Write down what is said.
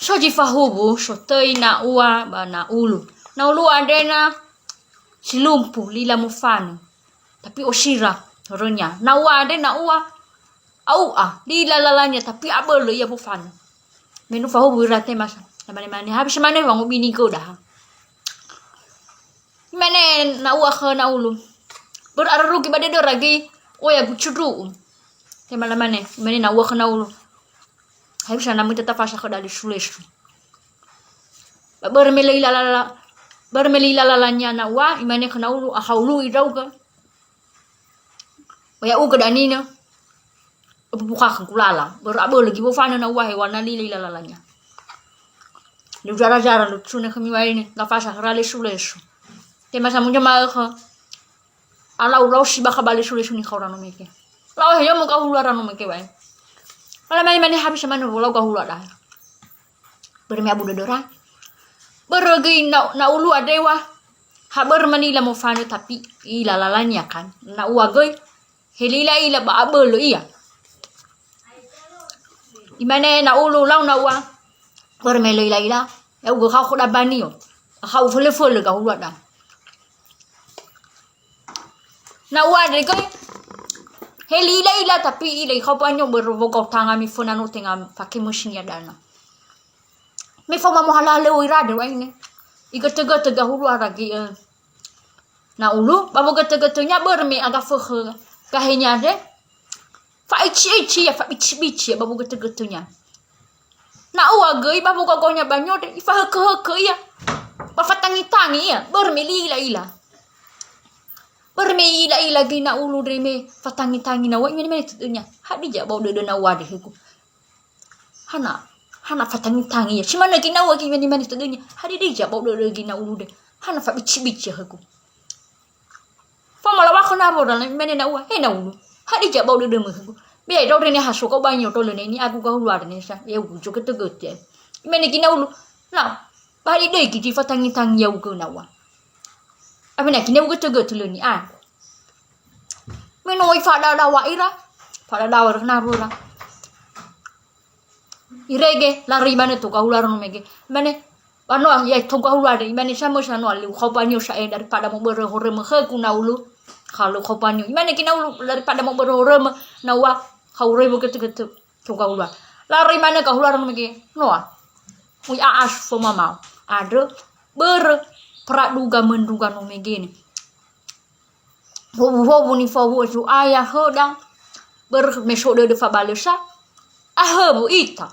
So jifahubu so tei na ua ba na ulu. Na ulu adena silumpu lila mufanu. Tapi osira renya. Na ua adena ua au lila lalanya tapi abelo ya mufanu. Menu fahubu irate masa. Mane habis mana wangu bini ko dah. Mane na ua ke na ulu. Berararu ki bade doragi oya bucuru. Kemana mane na ua ke na ulu. Habis na mu tetap fasa ke dali sulesu. Bermeli lalanya na ua imane ke na ulu ahaulu idau ke. Oya u ke danina. Buka kan kulala. Berabel lagi bofana na ua hewan lili lalanya. Lu jara-jara lu tsune kami waini la fasa rale sulesu. Ke masa munja malha. Ala ulau si baka bale sulesu ni kaurano meke. Lau heyo mo ka hularano meke wae. Ala mani habis mana ulau ka hular dah. Bermi abu dodora. Beregi na ulu adewa. Haber manila mo fano tapi ila lalanya kan. Na uagoy helila ila ba abelo iya. Imane na ulu lau na ua. Bermelo ila ya uga kau kuda bani yo. Kau fole ka hular dah. Na ua de ko ila tapi ila kau panyo bervogau tanga mi fona no tenga pakai mesin ya dana. Mi foma mo halale o irade wa ini. Iga tega hulu aragi na ulu babo tega bermi aga fekhe kahenya de. Fa ichi ya fa bici ya babo tega. Na ua gei babo gogonya banyo de ifa heke ya. Ba fatangi ya bermi ila. Bermi ila gina ulu dreme fatangi na wa ini tunya. Hadi ja bau de na wa de ku. Hana fatangi ya. Cuma gina wa gini tunya. Hadi de ja bau de gina ulu de. Hana fa bici ya ku. Fa mala wa khona bo dan mene na wa he na ulu. Hadi ja bau de ku. Biar đâu ini hasil kau banyak tolong ini aku kau luar ni sa. Ya aku juga tegut ya. Mene gina ulu. Nah, bari de kiti fatangi ya ku na wa. Apa nak kini aku tegut tolong ni Menoi fada dawa ira. Fada dawa kena bola. Irege lari mana tu kau luar nomege. Mana pano ya tu kau luar ni mana sama ali kau panyo saya daripada mau berhore meh ku na ulu. Kalau kau panyo mana kina ulu daripada mau berhore na wa kau rebo ketu tu kau luar. Lari mana kau luar nomege. Noa. Ui aas fo mama. Ada praduga menduga nomege ni. Hobu ni fawu tu ayah hodang bermesok de fa balesa. Ahebu ita.